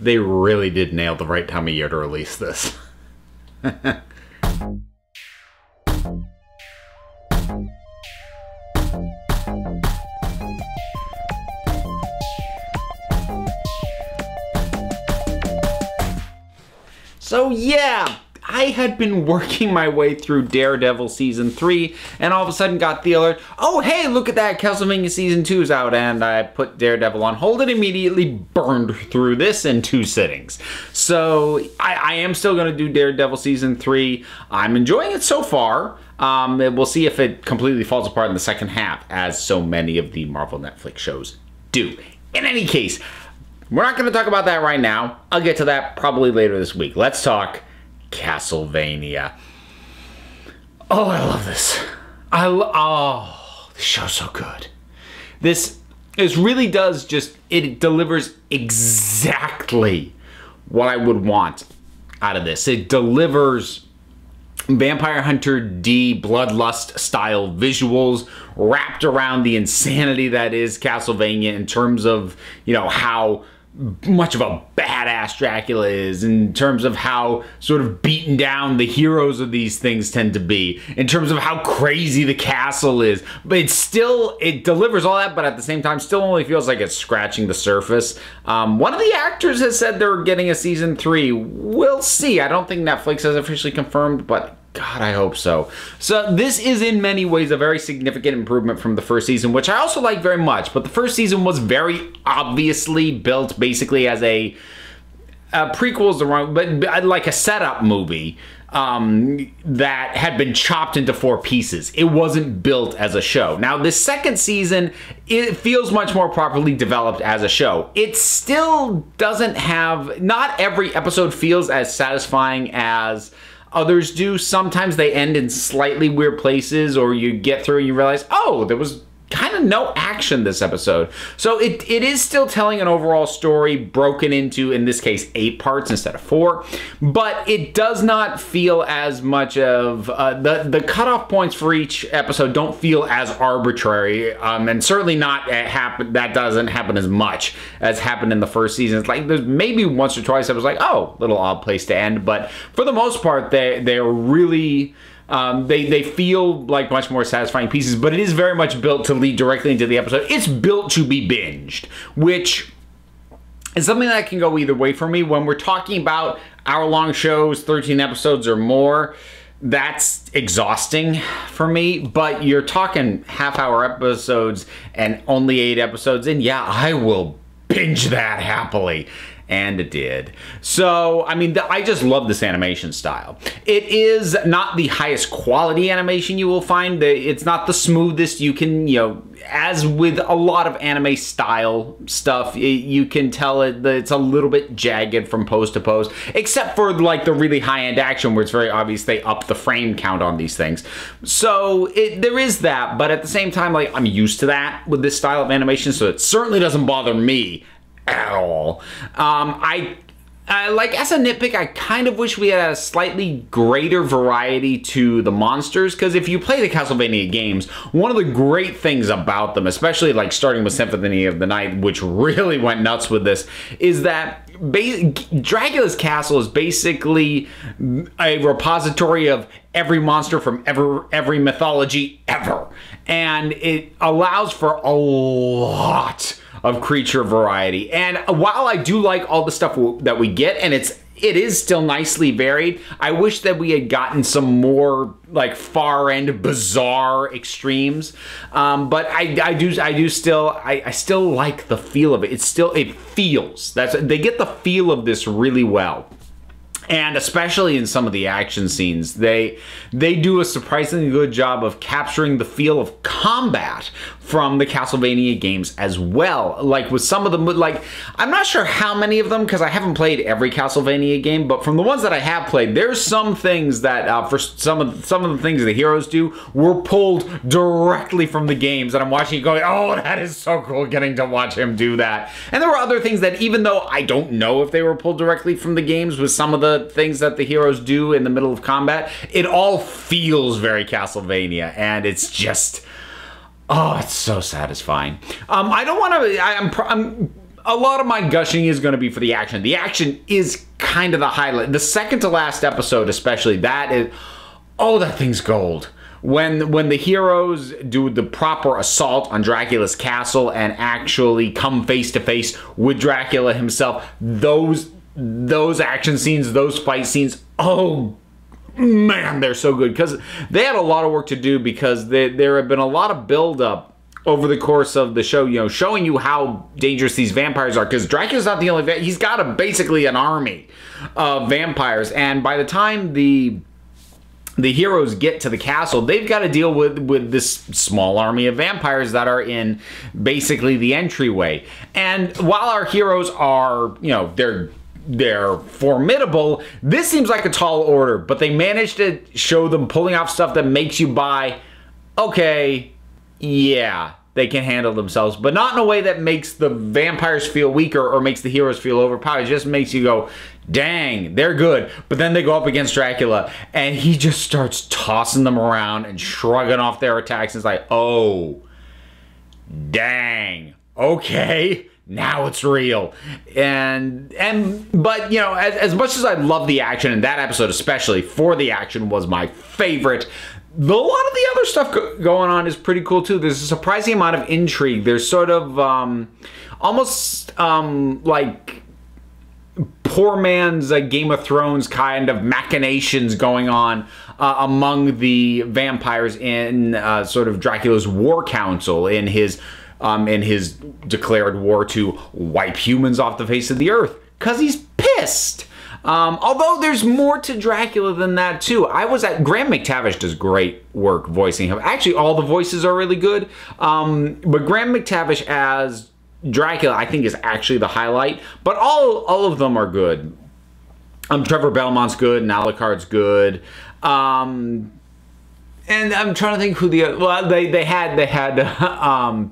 they really did nail the right time of year to release this. So yeah, I had been working my way through Daredevil Season 3, and all of a sudden got the alert, oh hey, look at that, Castlevania Season 2 is out, and I put Daredevil on hold and immediately burned through this in 2 sittings. So I am still going to do Daredevil Season 3. I'm enjoying it so far. We'll see if it completely falls apart in the second half, as so many of the Marvel Netflix shows do. In any case, we're not going to talk about that right now. I'll get to that probably later this week. Let's talk Castlevania. Oh, I love this. Oh, this show's so good. This really does it delivers exactly what I would want out of this. It delivers Vampire Hunter D Bloodlust style visuals wrapped around the insanity that is Castlevania in terms of, you know, how much of a badass Dracula is, in terms of how sort of beaten down the heroes of these things tend to be, in terms of how crazy the castle is. But it delivers all that, but at the same time still only feels like it's scratching the surface. One of the actors has said they're getting a season 3. We'll see. I don't think Netflix has officially confirmed, but God, I hope so. So this is in many ways a very significant improvement from the first season, which I also like very much. But the first season was very obviously built basically as a prequel is the wrong, but like a setup movie that had been chopped into 4 pieces. It wasn't built as a show. Now, this second season, it feels much more properly developed as a show. It still doesn't have, not every episode feels as satisfying as others do. Sometimes they end in slightly weird places, or you get through and you realize, oh, there was kind of no action this episode. So it is still telling an overall story broken into, in this case, 8 parts instead of 4, but it does not feel as much of the cutoff points for each episode don't feel as arbitrary, and certainly not that doesn't happen as much as happened in the first season. It's like there's maybe once or twice I was like, oh, little odd place to end, but for the most part they're really they feel like much more satisfying pieces, but it is very much built to lead directly into the episode. It's built to be binged, which is something that can go either way for me. When we're talking about hour-long shows, 13 episodes or more, that's exhausting for me. But you're talking half-hour episodes and only 8 episodes in, yeah, I will binge that happily. And it did. So, I mean, I just love this animation style. It is not the highest quality animation you will find. It's not the smoothest. You can, you know, as with a lot of anime style stuff, you can tell that it's a little bit jagged from pose to pose, except for like the really high-end action where it's very obvious they up the frame count on these things. So there is that, but at the same time, like, I'm used to that with this style of animation, so it certainly doesn't bother me at all. Like, as a nitpick, I kind of wish we had a slightly greater variety to the monsters, because if you play the Castlevania games, one of the great things about them, especially like starting with Symphony of the Night, which really went nuts with this, is that Dracula's castle is basically a repository of every monster from every mythology ever, and it allows for a lot of creature variety. And while I do like all the stuff that we get, and it is still nicely varied, I wish that we had gotten some more like far end bizarre extremes. But I still like the feel of it. It feels, they get the feel of this really well. And especially in some of the action scenes, they do a surprisingly good job of capturing the feel of combat from the Castlevania games as well. Like with some of them, like, I'm not sure how many of them, because I haven't played every Castlevania game, but from the ones that I have played, there's some things that for some of the things the heroes do were pulled directly from the games, and I'm watching it going, oh, that is so cool getting to watch him do that. And there were other things that, even though I don't know if they were pulled directly from the games, with some of the things that the heroes do in the middle of combat, it all feels very Castlevania, and it's just, oh, it's so satisfying. I don't want to, a lot of my gushing is going to be for the action. The action is kind of the highlight. The second to last episode, especially, that is, oh, that thing's gold. When the heroes do the proper assault on Dracula's castle and actually come face to face with Dracula himself, those action scenes, those fight scenes, oh man, they're so good, because they had a lot of work to do, because there have been a lot of build-up over the course of the show, you know, showing you how dangerous these vampires are, because Dracula's not the only he's got basically an army of vampires, and by the time the heroes get to the castle, they've got to deal with this small army of vampires that are in basically the entryway. And while our heroes are, you know, they're formidable, this seems like a tall order, but they managed to show them pulling off stuff that makes you buy, okay, yeah, they can handle themselves, but not in a way that makes the vampires feel weaker or makes the heroes feel overpowered. It just makes you go, dang, they're good. But then they go up against Dracula, and he just starts tossing them around and shrugging off their attacks. It's like, oh, dang, okay, now it's real. But you know, as much as I love the action, and that episode especially for the action was my favorite, a lot of the other stuff going on is pretty cool too. There's a surprising amount of intrigue. There's sort of almost like poor man's Game of Thrones kind of machinations going on among the vampires in sort of Dracula's war council, in his declared war to wipe humans off the face of the earth, because he's pissed. Although there's more to Dracula than that too. Graham McTavish does great work voicing him. Actually, all the voices are really good. But Graham McTavish as Dracula, I think, is actually the highlight. But all of them are good. Trevor Belmont's good, and Alucard's good. And I'm trying to think who the other, well, they had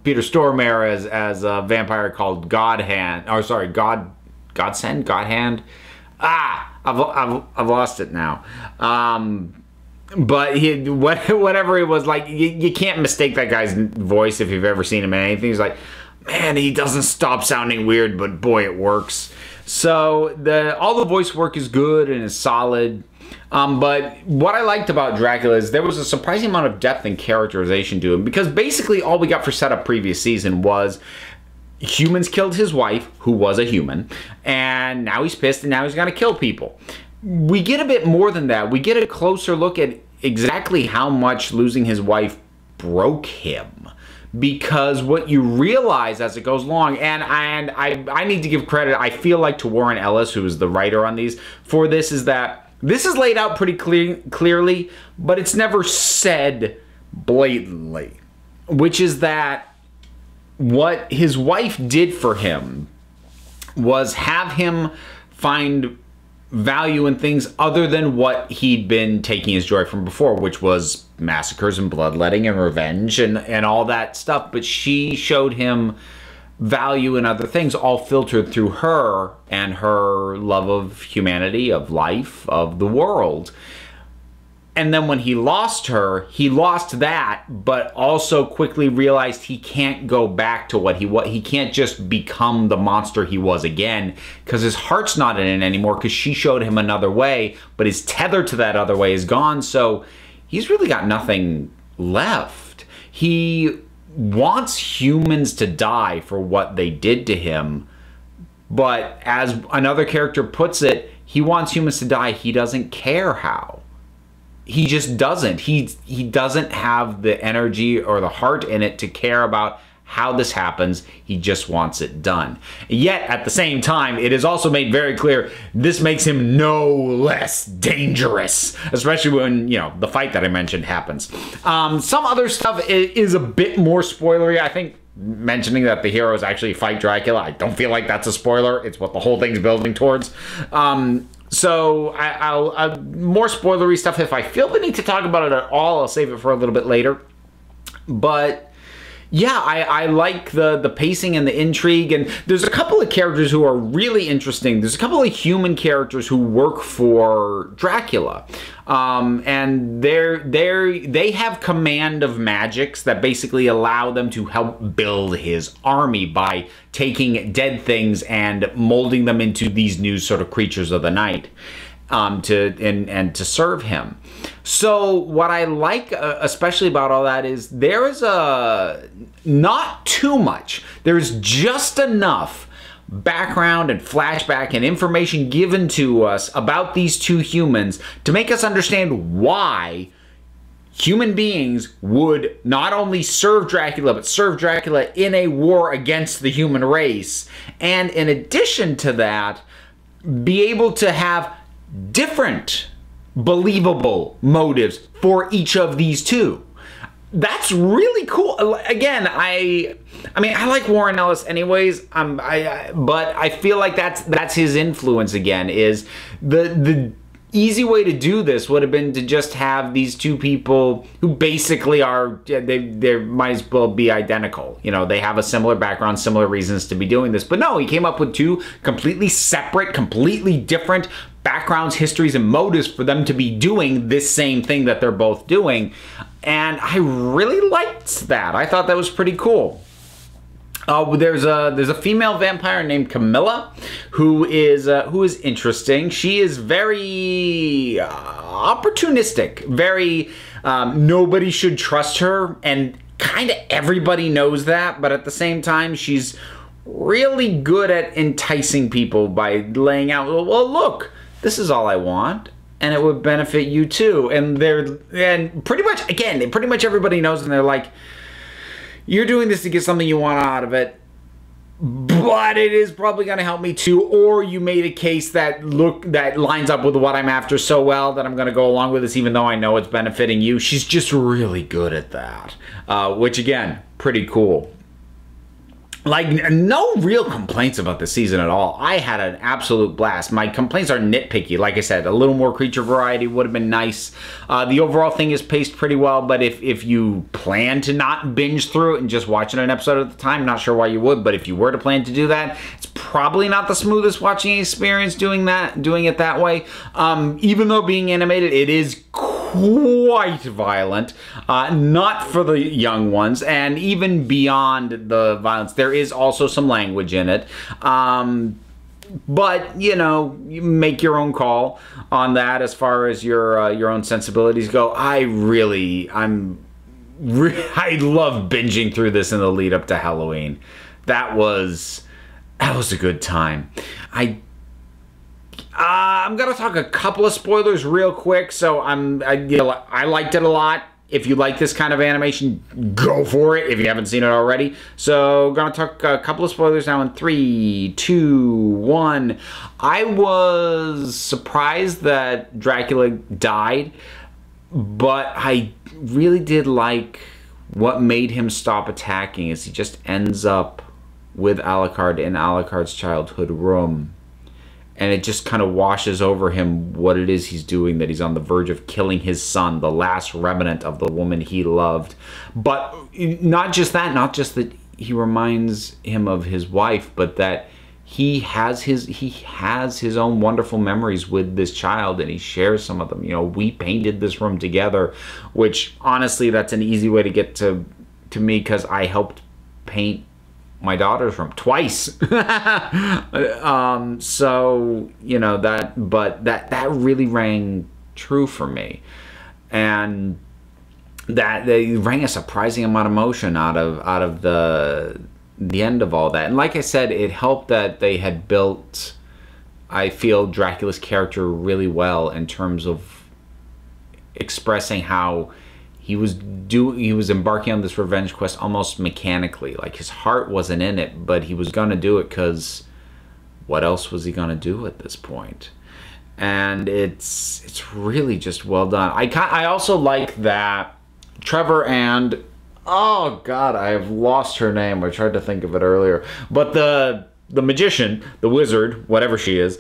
Peter Stormare as a vampire called Godhand, or sorry, Godsend, Godhand. I've lost it now. But whatever it was, like, you can't mistake that guy's voice if you've ever seen him in anything. He's like, man, he doesn't stop sounding weird, but boy, it works. So all the voice work is good and is solid. But what I liked about Dracula is there was a surprising amount of depth and characterization to him, because basically all we got for setup previous season was humans killed his wife, who was a human, and now he's pissed and now he's gonna kill people. We get a bit more than that. We get a closer look at exactly how much losing his wife broke him, because what you realize as it goes along, and I need to give credit, I feel like, to Warren Ellis, who is the writer on these, for this, is that this is laid out pretty clearly, but it's never said blatantly, which is that what his wife did for him was have him find value in things other than what he'd been taking his joy from before, which was massacres and bloodletting and revenge and all that stuff. But she showed him value in other things, all filtered through her and her love of humanity, of life, of the world. And then when he lost her, he lost that, but also quickly realized he can't go back to what he can't just become the monster he was again, because his heart's not in it anymore, because she showed him another way, but his tether to that other way is gone, so he's really got nothing left. He wants humans to die for what they did to him, but as another character puts it, he wants humans to die, he doesn't care how. He just doesn't. He doesn't have the energy or the heart in it to care about how this happens. He just wants it done. Yet, at the same time, it is also made very clear this makes him no less dangerous, especially when, you know, the fight that I mentioned happens. Some other stuff is a bit more spoilery. I think mentioning that the heroes actually fight Dracula, I don't feel like that's a spoiler. It's what the whole thing's building towards. So I'll more spoilery stuff. If I feel the need to talk about it at all, I'll save it for a little bit later. But Yeah, I like the pacing and the intrigue, and there's a couple of characters who are really interesting. There's a couple of human characters who work for Dracula, and they have command of magics that basically allow them to help build his army by taking dead things and molding them into these new sort of creatures of the night. To serve him. So what I like especially about all that is there is not too much. There's just enough background and flashback and information given to us about these two humans to make us understand why human beings would not only serve Dracula, but serve Dracula in a war against the human race. And in addition to that, be able to have different believable motives for each of these two. That's really cool. Again, I mean, I like Warren Ellis anyways, but I feel like that's his influence again, is the easy way to do this would have been to just have these two people who basically are, they might as well be identical. You know, they have a similar background, similar reasons to be doing this. But no, he came up with two completely separate, completely different backgrounds, histories, and motives for them to be doing this same thing that they're both doing. And I really liked that. I thought that was pretty cool. There's a female vampire named Camilla who is interesting. She is very opportunistic. Very nobody should trust her, and kind of everybody knows that. But at the same time, she's really good at enticing people by laying out, well, look, this is all I want, and it would benefit you too. And pretty much everybody knows, and they're like, you're doing this to get something you want out of it, but it is probably going to help me too. Or you made a case that lines up with what I'm after so well that I'm going to go along with this, even though I know it's benefiting you. She's just really good at that, which again, pretty cool. Like, no real complaints about the season at all. I had an absolute blast. My complaints are nitpicky. Like I said, a little more creature variety would have been nice. The overall thing is paced pretty well, but if you plan to not binge through it and just watch it an episode at a time, not sure why you would, but if you were to plan to do that, it's probably not the smoothest watching experience doing it that way. Even though being animated, it is quite violent, not for the young ones, and even beyond the violence, there is also some language in it. But you make your own call on that as far as your own sensibilities go. I love binging through this in the lead up to Halloween. That was a good time. I'm gonna talk a couple of spoilers real quick. So I liked it a lot. If you like this kind of animation, go for it if you haven't seen it already. So I'm gonna talk a couple of spoilers now in 3, 2, 1. I was surprised that Dracula died, but I really did like what made him stop attacking is he just ends up with Alucard in Alucard's childhood room. And it just kind of washes over him what it is he's doing, that he's on the verge of killing his son, the last remnant of the woman he loved. But not just that he reminds him of his wife, but that he has his own wonderful memories with this child, and he shares some of them. We painted this room together, which honestly, that's an easy way to get to me, because I helped paint my daughter's room twice. So that really rang true for me, and that they rang a surprising amount of emotion out of the end of all that. And like I said, it helped that they had built, I feel, Dracula's character really well in terms of expressing how he was embarking on this revenge quest almost mechanically. Like, his heart wasn't in it, but he was gonna do it because what else was he gonna do at this point? And it's really just well done. I also like that Trevor and, oh god, I have lost her name. I tried to think of it earlier, but the magician, the wizard, whatever she is,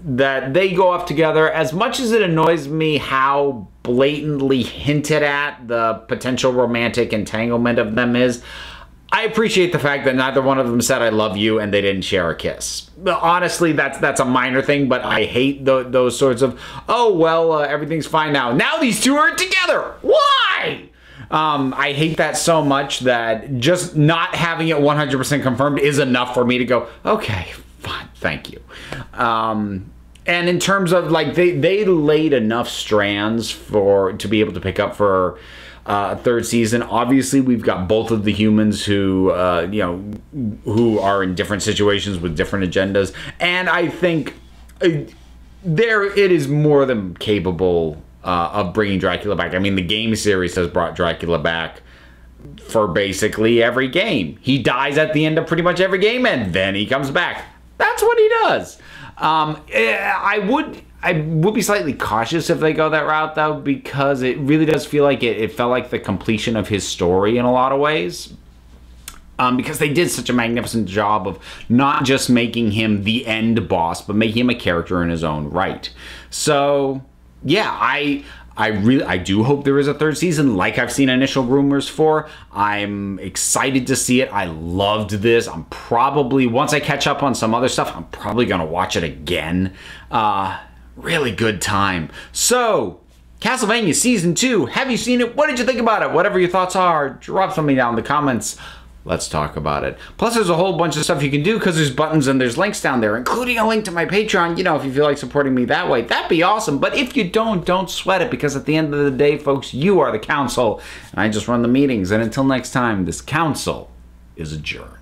that they go off together. As much as it annoys me how blatantly hinted at the potential romantic entanglement of them is, I appreciate the fact that neither one of them said I love you and they didn't share a kiss. Honestly, that's a minor thing, but I hate those sorts of, oh, well, everything's fine now. Now these two are together. Why? I hate that so much that just not having it 100% confirmed is enough for me to go, okay, fine, thank you. And in terms of, like, they laid enough strands to be able to pick up for a third season. Obviously, we've got both of the humans who, who are in different situations with different agendas. And I think it is more than capable of bringing Dracula back. I mean, the game series has brought Dracula back for basically every game. He dies at the end of pretty much every game, and then he comes back. That's what he does. I would be slightly cautious if they go that route, though, because it really does feel like it felt like the completion of his story in a lot of ways. Because they did such a magnificent job of not just making him the end boss, but making him a character in his own right. So, yeah, I do hope there is a third season, like I've seen initial rumors for. I'm excited to see it. I loved this. I'm probably, once I catch up on some other stuff, I'm probably going to watch it again. Really good time. So, Castlevania Season 2, have you seen it? What did you think about it? Whatever your thoughts are, drop something down in the comments. Let's talk about it. Plus, there's a whole bunch of stuff you can do because there's buttons and there's links down there, including a link to my Patreon, if you feel like supporting me that way. That'd be awesome. But if you don't sweat it, because at the end of the day, folks, you are the council, and I just run the meetings. And until next time, this council is adjourned.